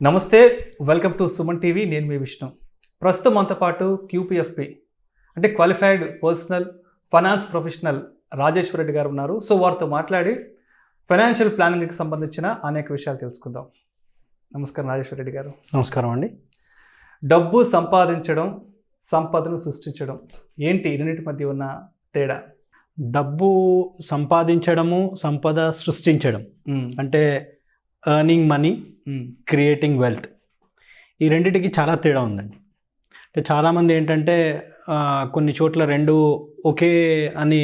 నమస్తే, welcome to Suman TV. నేను మీ విష్ణు. ప్రస్తుతం మనతో పాటు QPFP అంటే qualified personal finance professional Rajeshwar Reddy గారు ఉన్నారు. సో వారితో మాట్లాడి ఫైనాన్షియల్ ప్లానింగ్కి సంబంధించిన అనేక విషయాలు తెలుసుకుందాం. నమస్కారం రాజేశ్వర్ రెడ్డి గారు. నమస్కారం అండి. డబ్బు సంపాదించడం, సంపదను సృష్టించడం ఏంటి ఈ రెండింటి మధ్య ఉన్న తేడా? డబ్బు సంపాదించడము, సంపద సృష్టించడం అంటే ఎర్నింగ్ మనీ, క్రియేటింగ్ వెల్త్, ఈ రెండిటికి చాలా తేడా ఉందండి. అంటే చాలామంది ఏంటంటే కొన్ని చోట్ల రెండు ఒకే అని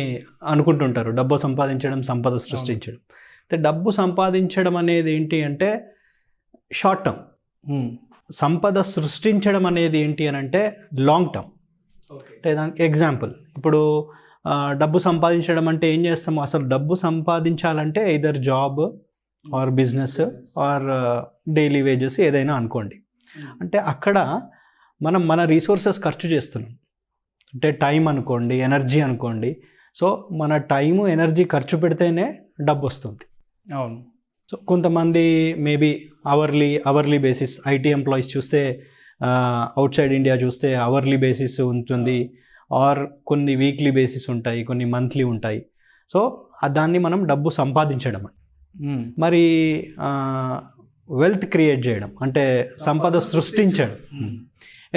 అనుకుంటుంటారు. డబ్బు సంపాదించడం, సంపద సృష్టించడం. అంటే డబ్బు సంపాదించడం అనేది ఏంటి అంటే షార్ట్ టర్మ్, సంపద సృష్టించడం అనేది ఏంటి అని అంటే లాంగ్ టర్మ్. అంటే దానికి ఎగ్జాంపుల్, ఇప్పుడు డబ్బు సంపాదించడం అంటే ఏం చేస్తాము? అసలు డబ్బు సంపాదించాలంటే either job or business are daily wages ఏదైనా అనుకోండి. అంటే అక్కడ మనం మన రీసోర్సెస్ ఖర్చు చేస్తున్నాం. అంటే టైం అనుకోండి, ఎనర్జీ అనుకోండి. సో మన టైము, ఎనర్జీ ఖర్చు పెడితేనే డబ్బు వస్తుంది. అవును. సో కొంతమంది maybe hourly basis, IT employees చూస్తే అవుట్ సైడ్ ఇండియా చూస్తే అవర్లీ బేసిస్ ఉంటుంది, ఆర్ కొన్ని వీక్లీ బేసిస్ ఉంటాయి, కొన్ని మంత్లీ ఉంటాయి. సో దాన్ని మనం డబ్బు సంపాదించడం. మరి వెల్త్ క్రియేట్ చేయడం అంటే సంపద సృష్టించడం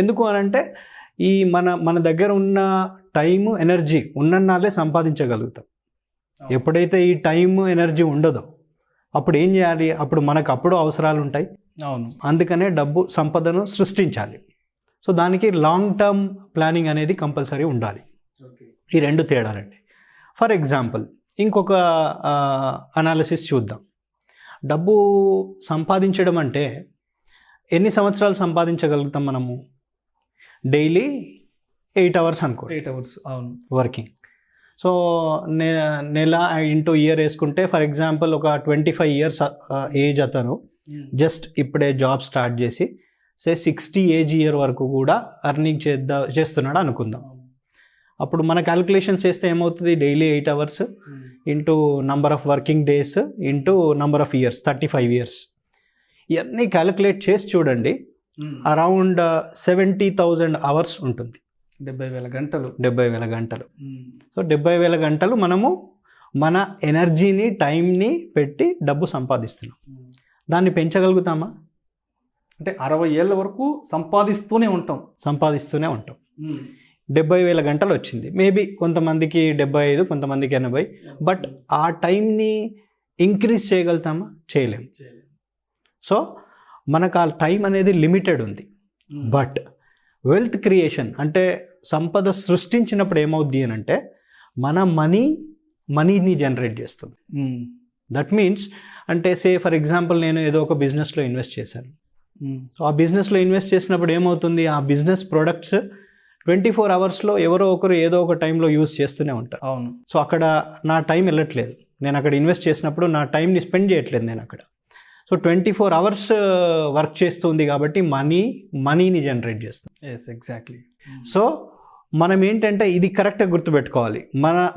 ఎందుకు అని అంటే ఈ మన దగ్గర ఉన్న టైము, ఎనర్జీ ఉన్ననాలే సంపాదించగలుగుతాం. ఎప్పుడైతే ఈ టైము, ఎనర్జీ ఉండదో అప్పుడు ఏం చేయాలి? అప్పుడు అవసరాలు ఉంటాయి. అవును. అందుకనే డబ్బు, సంపదను సృష్టించాలి. సో దానికి లాంగ్ టర్మ్ ప్లానింగ్ అనేది కంపల్సరీ ఉండాలి. ఈ రెండు తేడాలండి. ఫర్ ఎగ్జాంపుల్ ఇంకొక అనాలిసిస్ చూద్దాం. డబ్బు సంపాదించడం అంటే ఎన్ని సంవత్సరాలు సంపాదించగలుగుతాం మనము? డైలీ 8 hours అనుకో. 8 hours. అవును. వర్కింగ్. సో నెల ఇంటూ ఇయర్ వేసుకుంటే ఫర్ ఎగ్జాంపుల్ ఒక 25 years ఏజ్ అతను జస్ట్ ఇప్పుడే జాబ్ స్టార్ట్ చేసి 60 ఏజ్ ఇయర్ వరకు కూడా ఎర్నింగ్ చేస్తున్నాడు అనుకుందాం. అప్పుడు మన క్యాలిక్యులేషన్స్ చేస్తే ఏమవుతుంది? Daily 8 hours into number of working days into number of years, 35 years. ఇవన్నీ క్యాలిక్యులేట్ చేసి చూడండి, అరౌండ్ 70,000 hours ఉంటుంది. 70,000 గంటలు. 70,000 గంటలు. సో 70,000 గంటలు మనము మన ఎనర్జీని, టైంని పెట్టి డబ్బు సంపాదిస్తున్నాం. దాన్ని పెంచగలుగుతామా? అంటే 60 ఏళ్ళ వరకు సంపాదిస్తూనే ఉంటాం. 70,000 గంటలు వచ్చింది. మేబీ కొంతమందికి 75, కొంతమందికి 80. బట్ ఆ టైంని ఇంక్రీజ్ చేయగలుగుతామా? చేయలేము. సో మనకు ఆ టైం అనేది లిమిటెడ్ ఉంది. బట్ వెల్త్ క్రియేషన్ అంటే సంపద సృష్టించినప్పుడు ఏమవుద్ది అని అంటే మన మనీని జనరేట్ చేస్తుంది. దట్ మీన్స్ అంటే ఫర్ ఎగ్జాంపుల్ నేను ఏదో ఒక బిజినెస్లో ఇన్వెస్ట్ చేశాను. సో ఆ బిజినెస్లో ఇన్వెస్ట్ చేసినప్పుడు ఏమవుతుంది? ఆ బిజినెస్ ప్రొడక్ట్స్ 24 hours ఎవరో ఒకరు ఏదో ఒక టైంలో యూజ్ చేస్తూనే ఉంటారు. అవును. సో అక్కడ నా టైం వెళ్ళట్లేదు. నేను అక్కడ ఇన్వెస్ట్ చేసినప్పుడు నా టైంని స్పెండ్ చేయట్లేదు నేను అక్కడ. సో 24 hours వర్క్ చేస్తుంది కాబట్టి మనీని జనరేట్ చేస్తుంది. Yes, exactly. సో మనం ఏంటంటే ఇది కరెక్ట్గా గుర్తుపెట్టుకోవాలి.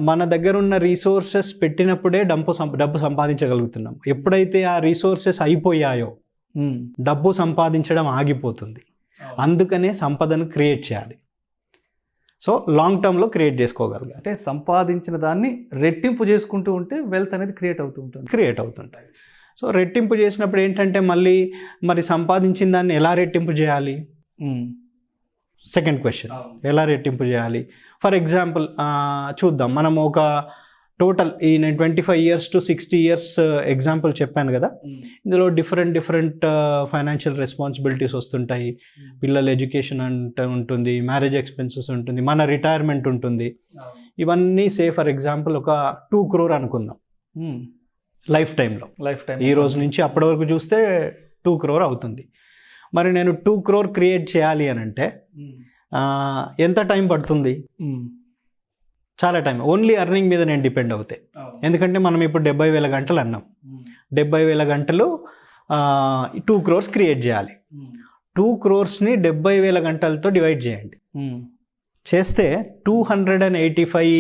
మన దగ్గర ఉన్న రీసోర్సెస్ పెట్టినప్పుడే డబ్బు సంపాదించగలుగుతున్నాం. ఎప్పుడైతే ఆ రీసోర్సెస్ అయిపోయాయో డబ్బు సంపాదించడం ఆగిపోతుంది. అందుకనే సంపదను క్రియేట్ చేయాలి. సో లాంగ్ టర్మ్లో క్రియేట్ చేసుకోగలగాలి. అంటే సంపాదించిన దాన్ని రెట్టింపు చేసుకుంటూ ఉంటే వెల్త్ అనేది క్రియేట్ అవుతుంటాయి. సో రెట్టింపు చేసినప్పుడు ఏంటంటే మరి సంపాదించిన దాన్ని ఎలా రెట్టింపు చేయాలి? సెకండ్ క్వశ్చన్, ఎలా రెట్టింపు చేయాలి? ఫర్ ఎగ్జాంపుల్ చూద్దాం. మనం ఒక టోటల్ నేను 25 years to 60 years ఎగ్జాంపుల్ చెప్పాను కదా. ఇందులో డిఫరెంట్ ఫైనాన్షియల్ రెస్పాన్సిబిలిటీస్ వస్తుంటాయి. పిల్లల ఎడ్యుకేషన్ అంటే ఉంటుంది, మ్యారేజ్ ఎక్స్పెన్సెస్ ఉంటుంది, మన రిటైర్మెంట్ ఉంటుంది. ఇవన్నీ ఫర్ ఎగ్జాంపుల్ ఒక 2 crore అనుకుందాం లైఫ్ టైం ఈ రోజు నుంచి అప్పటి వరకు చూస్తే 2 crore అవుతుంది. మరి నేను 2 crore క్రియేట్ చేయాలి అని అంటే ఎంత టైం పడుతుంది? చాలా టైం. ఓన్లీ ఎర్నింగ్ మీద నేను డిపెండ్ అవుతాయి. ఎందుకంటే మనం ఇప్పుడు 70,000 గంటలు అన్నాం. 70,000 గంటలు 2 crores క్రియేట్ చేయాలి. 2 crores-ని 70,000 గంటలతో డివైడ్ చేయండి. చేస్తే 285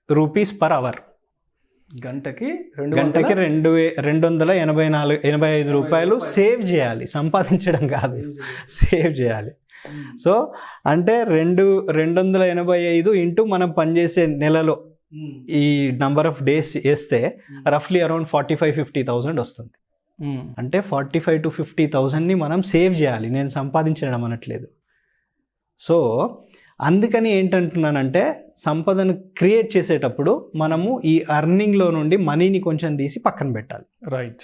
rupees per hour. గంటకి గంటకి 285 రూపాయలు సేవ్ చేయాలి, సంపాదించడం కాదు, సేవ్ చేయాలి. సో అంటే 285 ఇంటూ మనం పనిచేసే నెలలో ఈ నంబర్ ఆఫ్ డేస్ వేస్తే రఫ్లీ అరౌండ్ 45,000-50,000 వస్తుంది. అంటే 45,000 to 50,000ని మనం సేవ్ చేయాలి, నేను సంపాదించడం అనట్లేదు. సో అందుకని ఏంటంటున్నానంటే సంపదను క్రియేట్ చేసేటప్పుడు మనము ఈ అర్నింగ్లో నుండి మనీని కొంచెం తీసి పక్కన పెట్టాలి. రైట్.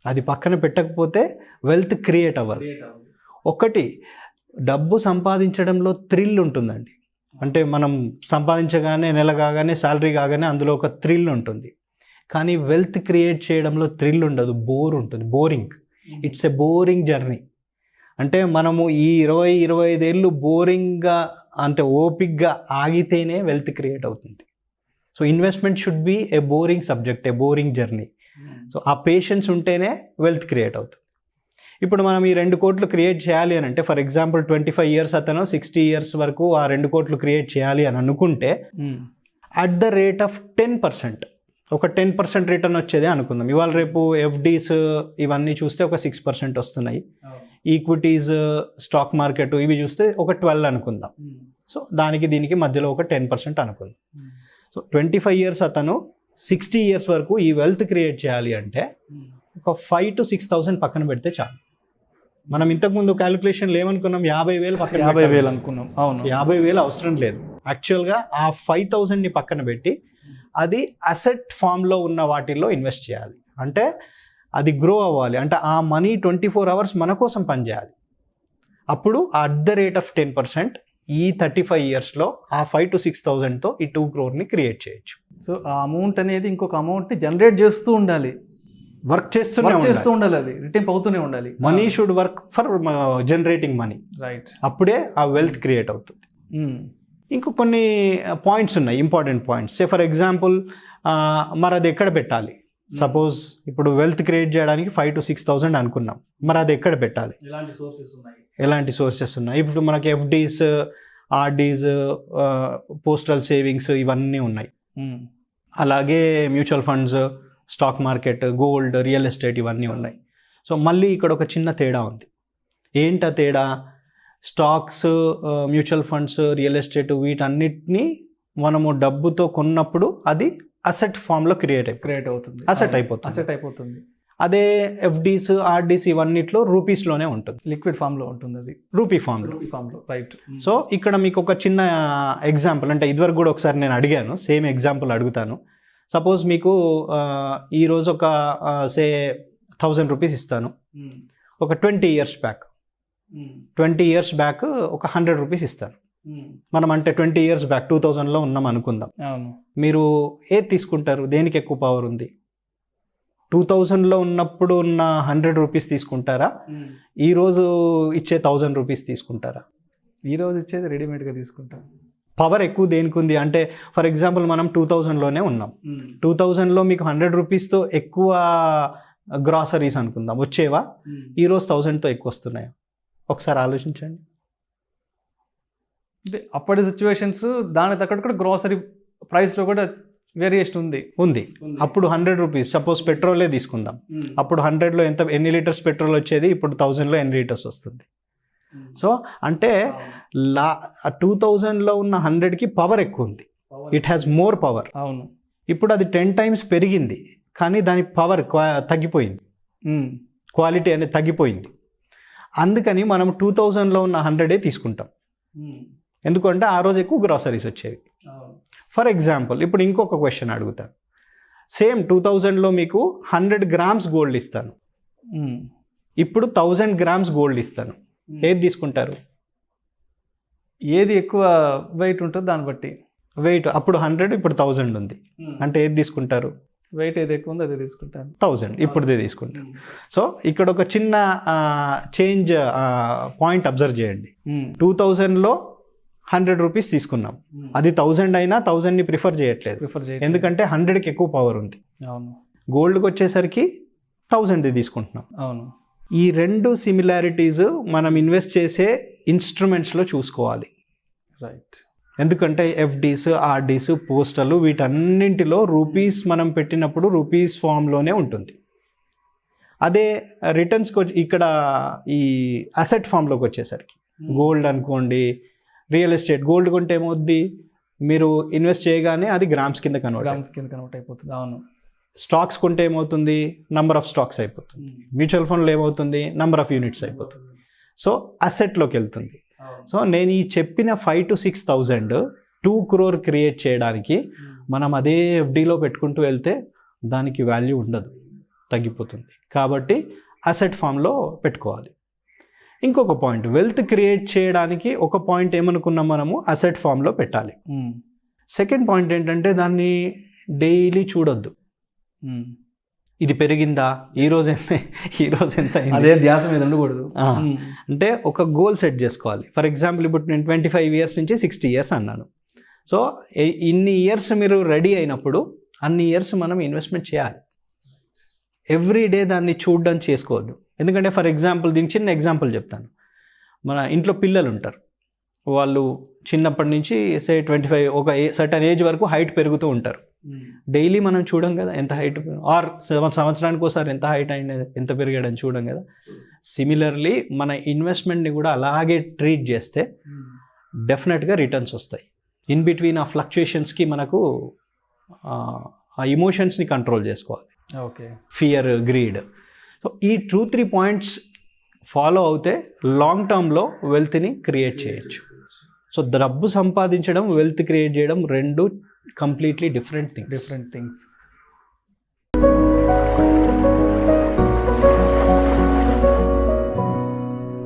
అది పక్కన పెట్టకపోతే వెల్త్ క్రియేట్ అవ్వదు. ఒకటి, డబ్బు సంపాదించడంలో థ్రిల్ ఉంటుందండి. అంటే మనం సంపాదించగానే నెల కాగానే శాలరీ కాగానే అందులో ఒక థ్రిల్ ఉంటుంది. కానీ వెల్త్ క్రియేట్ చేయడంలో థ్రిల్ ఉండదు, బోర్ ఉంటుంది, boring. It's a boring journey. అంటే మనము ఈ 20-25 ఏళ్ళు బోరింగ్గా అంటే ఓపిక్గా ఆగితేనే వెల్త్ క్రియేట్ అవుతుంది. So investment should be A boring subject, A boring journey. So ఆ పేషెన్స్ ఉంటేనే వెల్త్ క్రియేట్ అవుతుంది. ఇప్పుడు మనం ఈ 2 కోట్లు క్రియేట్ చేయాలి అని అంటే, ఫర్ ఎగ్జాంపుల్ 25 years అతను 60 years వరకు ఆ 2 కోట్లు క్రియేట్ చేయాలి అని అనుకుంటే అట్ ద రేట్ ఆఫ్ 10%, ఒక 10% రిటర్న్ వచ్చేదే అనుకుందాం. ఇవాళ రేపు ఎఫ్డీస్ ఇవన్నీ చూస్తే ఒక 6% వస్తున్నాయి. ఈక్విటీస్, స్టాక్ మార్కెట్ ఇవి చూస్తే ఒక 12 అనుకుందాం. సో దానికి దీనికి మధ్యలో ఒక 10% అనుకుందాం. సో 25 years అతను 60 years వరకు ఈ వెల్త్ క్రియేట్ చేయాలి అంటే ఒక 5,000 to 6,000 పక్కన పెడితే చాలు. మనం ఇంతకుముందు క్యాలిక్యులేషన్లు ఏమనుకున్నాం, 50,000 పక్కన 50,000 అనుకున్నాం. అవును, 50,000 అవసరం లేదు. యాక్చువల్గా ఆ 5,000ని పక్కన పెట్టి అది అసెట్ ఫామ్లో ఉన్న వాటిల్లో ఇన్వెస్ట్ చేయాలి. అంటే అది గ్రో అవ్వాలి, అంటే ఆ మనీ 24 hours మన కోసం పనిచేయాలి. అప్పుడు అట్ ద రేట్ ఆఫ్ 10% ఈ 35 yearsలో ఆ 5,000 to 6,000తో ఈ 2 crore క్రియేట్ చేయొచ్చు. సో ఆ అమౌంట్ అనేది ఇంకొక అమౌంట్ని జనరేట్ చేస్తూ ఉండాలి, వర్క్ చేస్తూ ఉండాలి, అది రిటర్న్ అవుతూనే ఉండాలి. Money should work for generating money. Right. అప్పుడే ఆ వెల్త్ క్రియేట్ అవుతుంది. ఇంకో కొన్ని పాయింట్స్ ఉన్నాయి, important points. Say for example మరి అది ఎక్కడ పెట్టాలి? సపోజ్ ఇప్పుడు వెల్త్ క్రియేట్ చేయడానికి 5,000 to 6,000 అనుకున్నాం, మరి అది ఎక్కడ పెట్టాలి? ఎలాంటి సోర్సెస్ ఉన్నాయి? ఇప్పుడు మనకి ఎఫ్డీస్, ఆర్డీస్, పోస్టల్ సేవింగ్స్ ఇవన్నీ ఉన్నాయి. అలాగే mutual funds, stock market, gold, real estate ఇవన్నీ ఉన్నాయి. సో మళ్ళీ ఇక్కడ ఒక చిన్న తేడా ఉంది. ఏంటా తేడా? Stocks, mutual funds, real estate వీటన్నిటిని మనము డబ్బుతో కొన్నప్పుడు అది అసెట్ ఫామ్లో క్రియేట్ అవుతుంది, అసెట్ అయిపోతుంది. అదే ఎఫ్డీస్, ఆర్డీస్ ఇవన్నిట్లో రూపీస్లోనే ఉంటుంది, లిక్విడ్ ఫామ్లో ఉంటుంది, అది రూపీ ఫామ్లో. రైట్. సో ఇక్కడ మీకు ఒక చిన్న ఎగ్జాంపుల్, అంటే ఇదివరకు కూడా ఒకసారి నేను అడిగాను, సేమ్ ఎగ్జాంపుల్ అడుగుతాను. సపోజ్ మీకు ఈరోజు ఒక సే 1,000 రూపీస్ ఇస్తాను. ఒక 20 years బ్యాక్, 20 years బ్యాక్ ఒక 100 రూపీస్ ఇస్తాను. మనం అంటే 20 years బ్యాక్ 2000లో ఉన్నాం అనుకుందాం. మీరు ఏది తీసుకుంటారు? దేనికి ఎక్కువ పవర్ ఉంది? 2000లో ఉన్నప్పుడు ఉన్న 100 రూపీస్ తీసుకుంటారా, ఈరోజు ఇచ్చే 1000 రూపీస్ తీసుకుంటారా? ఈరోజు ఇచ్చేది రెడీమేడ్గా తీసుకుంటాం. పవర్ ఎక్కువ దేనికి ఉంది అంటే, ఫర్ ఎగ్జాంపుల్ మనం 2000లోనే ఉన్నాం. 2000లో మీకు 100 రూపీస్తో ఎక్కువ గ్రాసరీస్ అనుకుందాం వచ్చేవా? ఈరోజు 1000తో ఎక్కువ వస్తున్నాయా? ఒకసారి ఆలోచించండి. అంటే అప్పటి సిచ్యువేషన్స్ దానికి తగ్గట్టు కూడా గ్రాసరీ ప్రైస్లో కూడా వేరియేషన్ ఉంది. అప్పుడు 100 రూపీస్, సపోజ్ పెట్రోలే తీసుకుందాం. అప్పుడు 100లో ఎన్ని లీటర్స్ పెట్రోల్ వచ్చేది, ఇప్పుడు 1000లో ఎన్ని లీటర్స్ వస్తుంది? సో అంటే 2000లో ఉన్న 100కి పవర్ ఎక్కువ ఉంది, ఇట్ హ్యాస్ మోర్ పవర్. అవును. ఇప్పుడు అది 10 times పెరిగింది, కానీ దాని పవర్ తగ్గిపోయింది, క్వాలిటీ అనేది తగ్గిపోయింది. అందుకని మనం 2000లో ఉన్న 100 తీసుకుంటాం. ఎందుకంటే ఆ రోజు ఎక్కువ గ్రాసరీస్ వచ్చేవి. ఫర్ ఎగ్జాంపుల్ ఇప్పుడు ఇంకొక క్వశ్చన్ అడుగుతాను. సేమ్ 2000లో మీకు 100 grams గోల్డ్ ఇస్తాను, ఇప్పుడు 1000 grams గోల్డ్ ఇస్తాను. ఏది తీసుకుంటారు? ఏది ఎక్కువ వెయిట్ ఉంటుందో దాన్ని బట్టి. వెయిట్ అప్పుడు 100, ఇప్పుడు 1000 ఉంది, అంటే ఏది తీసుకుంటారు? వెయిట్ ఏది ఎక్కువ ఉందో అదే తీసుకుంటాను. 1000 ఇప్పుడుదే తీసుకుంటాను. సో ఇక్కడ ఒక చిన్న చేంజ్ పాయింట్ అబ్జర్వ్ చేయండి. 2000లో 100 రూపీస్ తీసుకున్నాం, అది 1000 అయినా 1000ని ప్రిఫర్ చేయట్లేదు, ఎందుకంటే 100కి ఎక్కువ పవర్ ఉంది. అవును. గోల్డ్కి వచ్చేసరికి 1000 తీసుకుంటున్నాం. అవును. ఈ 2 సిమిలారిటీస్ మనం ఇన్వెస్ట్ చేసే ఇన్స్ట్రుమెంట్స్లో చూసుకోవాలి. రైట్. ఎందుకంటే ఎఫ్డీస్, ఆర్డీస్, పోస్టలు వీటన్నింటిలో రూపీస్ మనం పెట్టినప్పుడు రూపీస్ ఫామ్లోనే ఉంటుంది. అదే రిటర్న్స్కి ఇక్కడ ఈ అసెట్ ఫామ్లోకి వచ్చేసరికి గోల్డ్ అనుకోండి, రియల్ ఎస్టేట్, గోల్డ్ కొంటే ఏమవుద్ది, మీరు ఇన్వెస్ట్ చేయగానే అది గ్రామ్స్ కింద కన్వర్ట్ అయిపోతుంది. అవును. స్టాక్స్ కొంటే ఏమవుతుంది, నంబర్ ఆఫ్ స్టాక్స్ అయిపోతుంది. మ్యూచువల్ ఫండ్లో ఏమవుతుంది, నంబర్ ఆఫ్ యూనిట్స్ అయిపోతుంది. సో అసెట్లోకి వెళ్తుంది. సో నేను ఈ చెప్పిన 5,000 to 6,000 2 crore క్రియేట్ చేయడానికి మనం అదే ఎఫ్డీలో పెట్టుకుంటూ వెళ్తే దానికి వాల్యూ ఉండదు, తగ్గిపోతుంది. కాబట్టి అసెట్ ఫామ్లో పెట్టుకోవాలి. ఇంకొక పాయింట్, వెల్త్ క్రియేట్ చేయడానికి ఒక పాయింట్ ఏమనుకున్నాం మనము, అసెట్ ఫామ్లో పెట్టాలి. సెకండ్ పాయింట్ ఏంటంటే దాన్ని డైలీ చూడొద్దు. ఇది పెరిగిందా, ఈరోజు ఎంత అదే ధ్యాస మీద ఉండకూడదు. అంటే ఒక గోల్ సెట్ చేసుకోవాలి. ఫర్ ఎగ్జాంపుల్ ఇప్పుడు నేను 25 years నుంచి 60 years అన్నాను. సో ఇన్ని ఇయర్స్ మీరు రెడీ అయినప్పుడు అన్ని ఇయర్స్ మనం ఇన్వెస్ట్మెంట్ చేయాలి. ఎవ్రీ డే దాన్ని చూడడం చేసుకోవద్దు. ఎందుకంటే ఫర్ ఎగ్జాంపుల్, దీనికి చిన్న ఎగ్జాంపుల్ చెప్తాను. మన ఇంట్లో పిల్లలు ఉంటారు, వాళ్ళు చిన్నప్పటి నుంచి 25 ఒక సర్టన్ ఏజ్ వరకు హైట్ పెరుగుతూ ఉంటారు. డైలీ మనం చూడం కదా ఎంత హైట్, ఆర్ సంవత్సరానికి ఒకసారి ఎంత హైట్ అయినది, ఎంత పెరిగాడని చూడం కదా. సిమిలర్లీ మన ఇన్వెస్ట్మెంట్ని కూడా అలాగే ట్రీట్ చేస్తే డెఫినెట్గా రిటర్న్స్ వస్తాయి. ఇన్ బిట్వీన్ ఆ ఫ్లక్చుయేషన్స్కి మనకు ఆ ఇమోషన్స్ని కంట్రోల్ చేసుకోవాలి. ఓకే. Fear, greed. సో ఈ 2-3 పాయింట్స్ ఫాలో అవుతే లాంగ్ టర్మ్లో వెల్త్ని క్రియేట్ చేయొచ్చు. సో డబ్బు సంపాదించడం, వెల్త్ క్రియేట్ చేయడం రెండు కంప్లీట్లీ డిఫరెంట్ థింగ్స్.